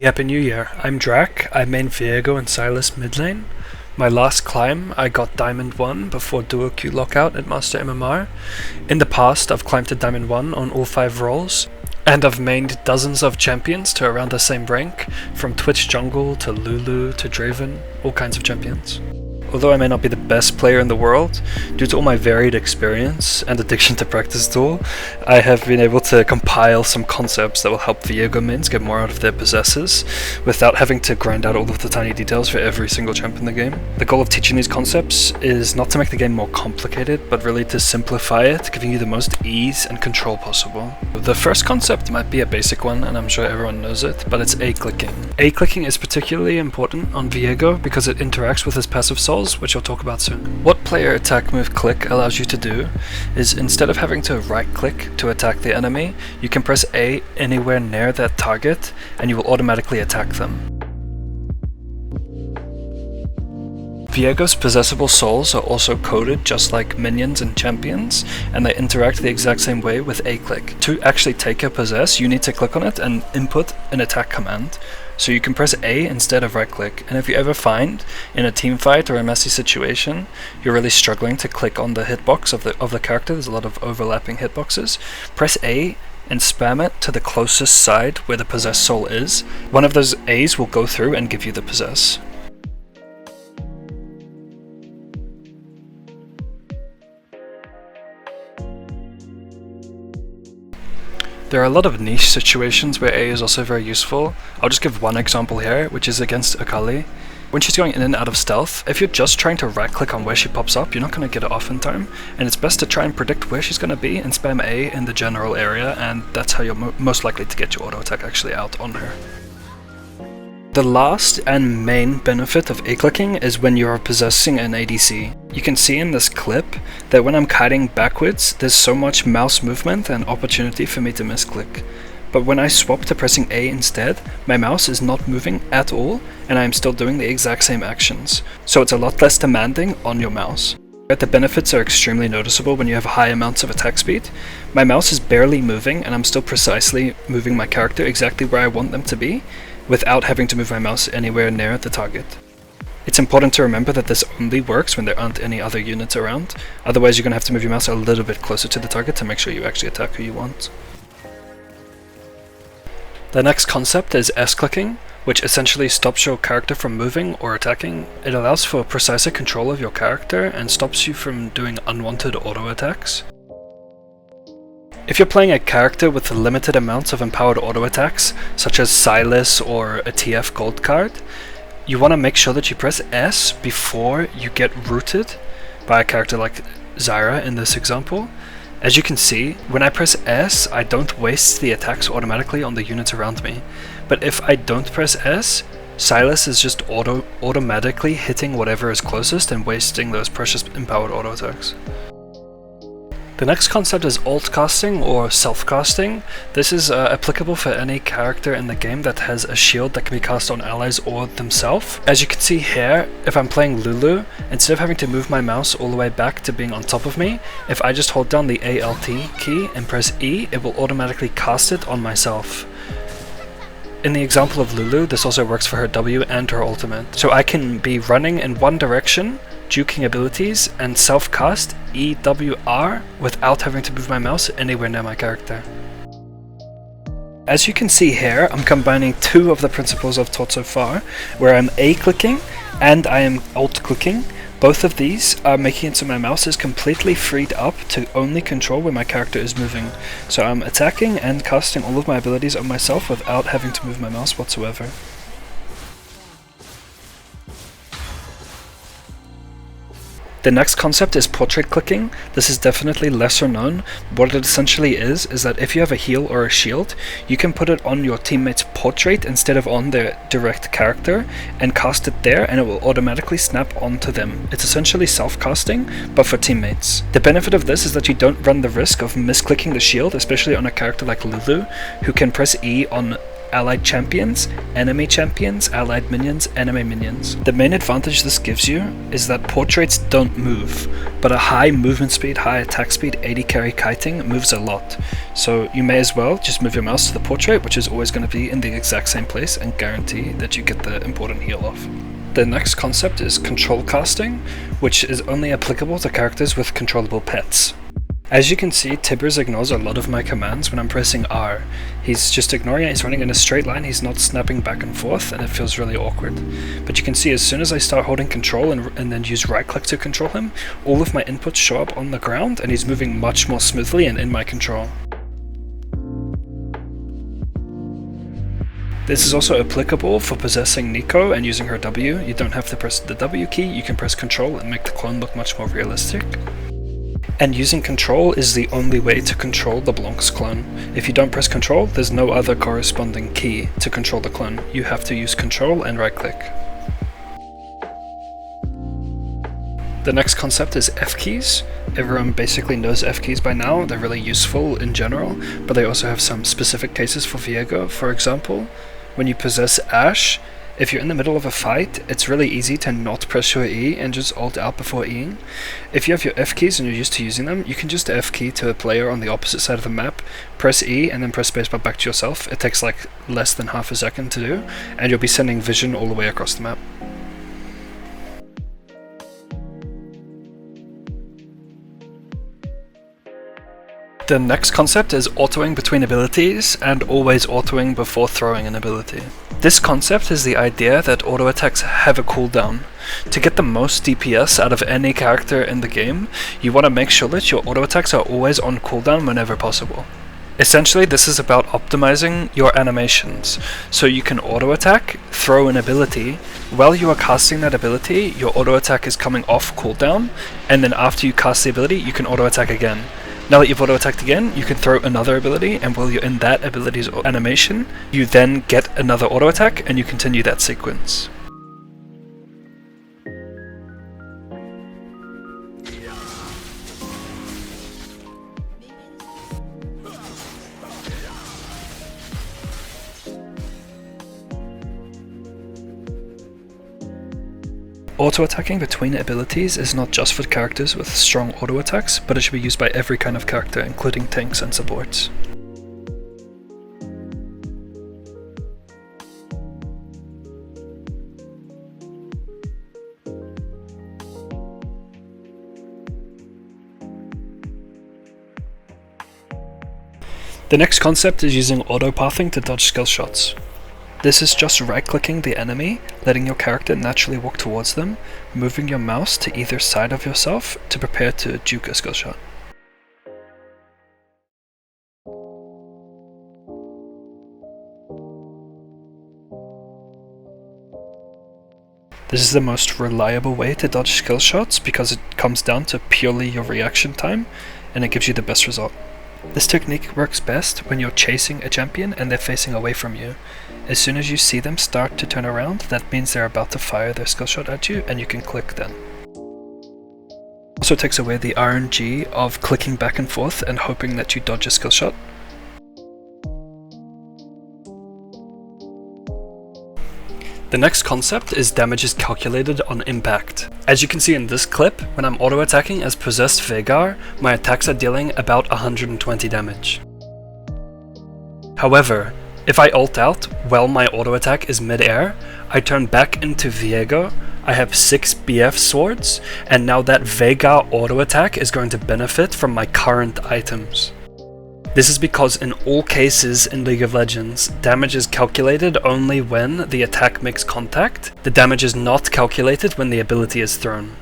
Happy New Year, I'm Drac, I main Viego and Silas mid lane. My last climb, I got Diamond 1 before duo Q lockout at Master MMR. In the past, I've climbed to Diamond 1 on all 5 roles, and I've mained dozens of champions to around the same rank, from Twitch jungle to Lulu to Draven, all kinds of champions. Although I may not be the best player in the world, due to all my varied experience and addiction to practice duel, I have been able to compile some concepts that will help Viego mains get more out of their possessors, without having to grind out all of the tiny details for every single champ in the game. The goal of teaching these concepts is not to make the game more complicated, but really to simplify it, giving you the most ease and control possible. The first concept might be a basic one, and I'm sure everyone knows it, but it's A-clicking. A-clicking is particularly important on Viego because it interacts with his passive souls, which I'll talk about soon. What player attack move click allows you to do is, instead of having to right click to attack the enemy, you can press A anywhere near that target and you will automatically attack them. Viego's possessable souls are also coded just like minions and champions, and they interact the exact same way with A-click. To actually take a possess, you need to click on it and input an attack command. So you can press A instead of right click, and if you ever find, in a team fight or a messy situation, you're really struggling to click on the hitbox of the character, there's a lot of overlapping hitboxes, press A and spam it to the closest side where the possessed soul is. One of those A's will go through and give you the possess. There are a lot of niche situations where A is also very useful. I'll just give one example here, which is against Akali. When she's going in and out of stealth, if you're just trying to right click on where she pops up, you're not going to get it off in time, and it's best to try and predict where she's going to be and spam A in the general area, and that's how you're most likely to get your auto attack actually out on her. The last and main benefit of A-clicking is when you are possessing an ADC. You can see in this clip that when I'm kiting backwards, there's so much mouse movement and opportunity for me to misclick. But when I swap to pressing A instead, my mouse is not moving at all, and I am still doing the exact same actions. So it's a lot less demanding on your mouse. But the benefits are extremely noticeable when you have high amounts of attack speed. My mouse is barely moving, and I'm still precisely moving my character exactly where I want them to be, without having to move my mouse anywhere near the target. It's important to remember that this only works when there aren't any other units around, otherwise you're going to have to move your mouse a little bit closer to the target to make sure you actually attack who you want. The next concept is S-clicking, which essentially stops your character from moving or attacking. It allows for precise control of your character and stops you from doing unwanted auto attacks. If you're playing a character with limited amounts of empowered auto attacks, such as Silas or a TF gold card, you want to make sure that you press S before you get rooted by a character like Zyra in this example. As you can see, when I press S, I don't waste the attacks automatically on the units around me. But if I don't press S, Silas is just automatically hitting whatever is closest and wasting those precious empowered auto attacks. The next concept is alt-casting or self-casting. This is applicable for any character in the game that has a shield that can be cast on allies or themselves. As you can see here, if I'm playing Lulu, instead of having to move my mouse all the way back to being on top of me, if I just hold down the ALT key and press E, it will automatically cast it on myself. In the example of Lulu, this also works for her W and her ultimate. So I can be running in one direction, juking abilities, and self-cast EWR without having to move my mouse anywhere near my character. As you can see here, I'm combining two of the principles I've taught so far, where I'm A-clicking and I am alt-clicking. Both of these are making it so my mouse is completely freed up to only control where my character is moving. So I'm attacking and casting all of my abilities on myself without having to move my mouse whatsoever. The next concept is portrait clicking. This is definitely lesser known. What it essentially is that if you have a heal or a shield, you can put it on your teammate's portrait instead of on their direct character and cast it there, and it will automatically snap onto them. It's essentially self-casting, but for teammates. The benefit of this is that you don't run the risk of misclicking the shield, especially on a character like Lulu, who can press E on allied champions, enemy champions, allied minions, enemy minions. The main advantage this gives you is that portraits don't move, but a high movement speed, high attack speed, 80 carry kiting moves a lot. So you may as well just move your mouse to the portrait, which is always going to be in the exact same place, and guarantee that you get the important heal off. The next concept is control casting, which is only applicable to characters with controllable pets. As you can see, Tibbers ignores a lot of my commands when I'm pressing R. He's just ignoring it, he's running in a straight line, he's not snapping back and forth, and it feels really awkward. But you can see as soon as I start holding control and then use right click to control him, all of my inputs show up on the ground and he's moving much more smoothly and in my control. This is also applicable for possessing Nico and using her W. You don't have to press the W key, you can press control and make the clone look much more realistic. And using control is the only way to control the Blanc's clone. If you don't press control, there's no other corresponding key to control the clone. You have to use control and right click. The next concept is F keys. Everyone basically knows F keys by now, they're really useful in general, but they also have some specific cases for Viego. For example, when you possess Ash, if you're in the middle of a fight, it's really easy to not press your E and just alt out before Eing. If you have your F keys and you're used to using them, you can just F key to a player on the opposite side of the map, press E and then press spacebar back to yourself. It takes like less than half a second to do, and you'll be sending vision all the way across the map. The next concept is autoing between abilities and always autoing before throwing an ability. This concept is the idea that auto attacks have a cooldown. To get the most DPS out of any character in the game, you want to make sure that your auto attacks are always on cooldown whenever possible. Essentially, this is about optimizing your animations, so you can auto attack, throw an ability, while you are casting that ability, your auto attack is coming off cooldown, and then after you cast the ability, you can auto attack again. Now that you've auto-attacked again, you can throw another ability, and while you're in that ability's animation, you then get another auto-attack, and you continue that sequence. Auto-attacking between abilities is not just for characters with strong auto-attacks, but it should be used by every kind of character, including tanks and supports. The next concept is using auto-pathing to dodge skill shots. This is just right-clicking the enemy, letting your character naturally walk towards them, moving your mouse to either side of yourself to prepare to juke a skill shot. This is the most reliable way to dodge skill shots because it comes down to purely your reaction time, and it gives you the best result. This technique works best when you're chasing a champion and they're facing away from you. As soon as you see them start to turn around, that means they're about to fire their skill shot at you, and you can click then. Also takes away the RNG of clicking back and forth and hoping that you dodge a skill shot. The next concept is damage is calculated on impact. As you can see in this clip, when I'm auto-attacking as possessed Veigar, my attacks are dealing about 120 damage. However, if I ult out while my auto-attack is mid-air, I turn back into Viego, I have 6 BF swords, and now that Veigar auto-attack is going to benefit from my current items. This is because in all cases in League of Legends, damage is calculated only when the attack makes contact. The damage is not calculated when the ability is thrown.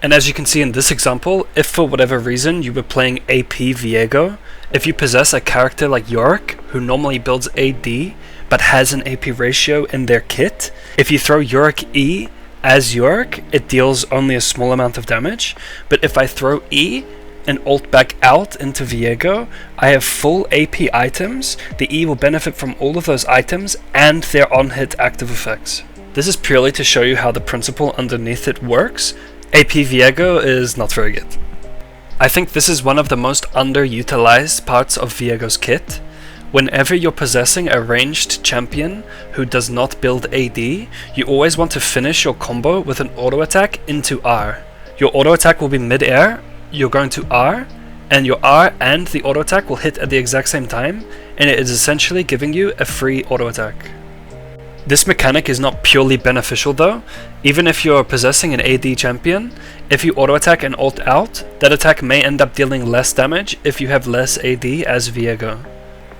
And as you can see in this example, if for whatever reason you were playing AP Viego, if you possess a character like Yorick, who normally builds AD, but has an AP ratio in their kit, if you throw Yorick E as Yorick, it deals only a small amount of damage, but if I throw E and ult back out into Viego, I have full AP items, the E will benefit from all of those items and their on-hit active effects. This is purely to show you how the principle underneath it works. AP Viego is not very good. I think this is one of the most underutilized parts of Viego's kit. Whenever you're possessing a ranged champion who does not build AD, you always want to finish your combo with an auto attack into R. Your auto attack will be mid-air, you're going to R, and your R and the auto attack will hit at the exact same time, and it is essentially giving you a free auto attack. This mechanic is not purely beneficial though. Even if you're possessing an AD champion, if you auto attack and ult out, that attack may end up dealing less damage if you have less AD as Viego.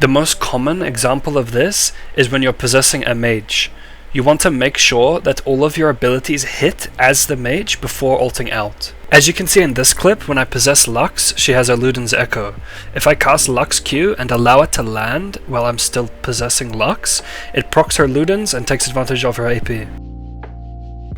The most common example of this is when you're possessing a mage. You want to make sure that all of your abilities hit as the mage before ulting out. As you can see in this clip, when I possess Lux, she has her Luden's Echo. If I cast Lux Q and allow it to land while I'm still possessing Lux, it procs her Ludens and takes advantage of her AP.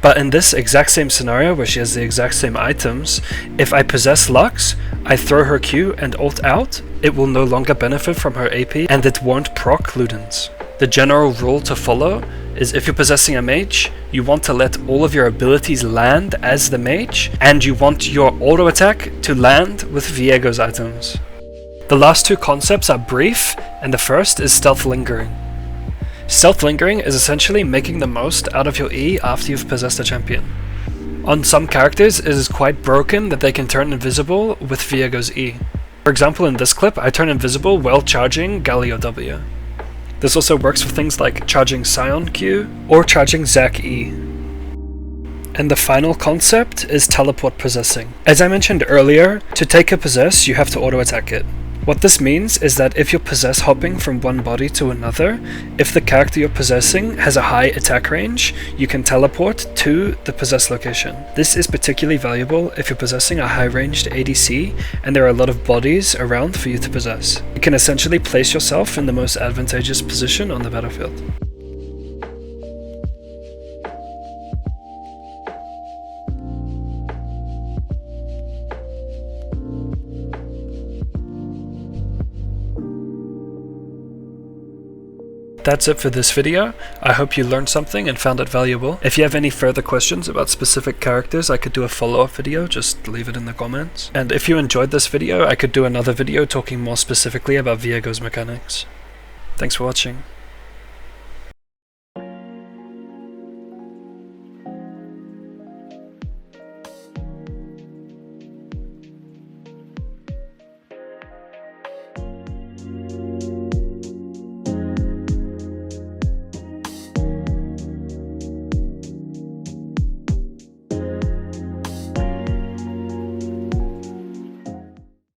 But in this exact same scenario where she has the exact same items, if I possess Lux, I throw her Q and ult out, it will no longer benefit from her AP and it won't proc Ludens. The general rule to follow is if you're possessing a mage, you want to let all of your abilities land as the mage, and you want your auto attack to land with Viego's items. The last two concepts are brief, and the first is stealth lingering. Stealth lingering is essentially making the most out of your E after you've possessed a champion. On some characters, it is quite broken that they can turn invisible with Viego's E. For example, in this clip, I turn invisible while charging Galio W. This also works for things like charging Scion Q or charging Zac E. And the final concept is teleport possessing. As I mentioned earlier, to take a possess, you have to auto attack it. What this means is that if you're possess hopping from one body to another, if the character you're possessing has a high attack range, you can teleport to the possess location. This is particularly valuable if you're possessing a high ranged ADC and there are a lot of bodies around for you to possess. You can essentially place yourself in the most advantageous position on the battlefield. That's it for this video. I hope you learned something and found it valuable. If you have any further questions about specific characters, I could do a follow-up video, just leave it in the comments. And if you enjoyed this video, I could do another video talking more specifically about Viego's mechanics. Thanks for watching.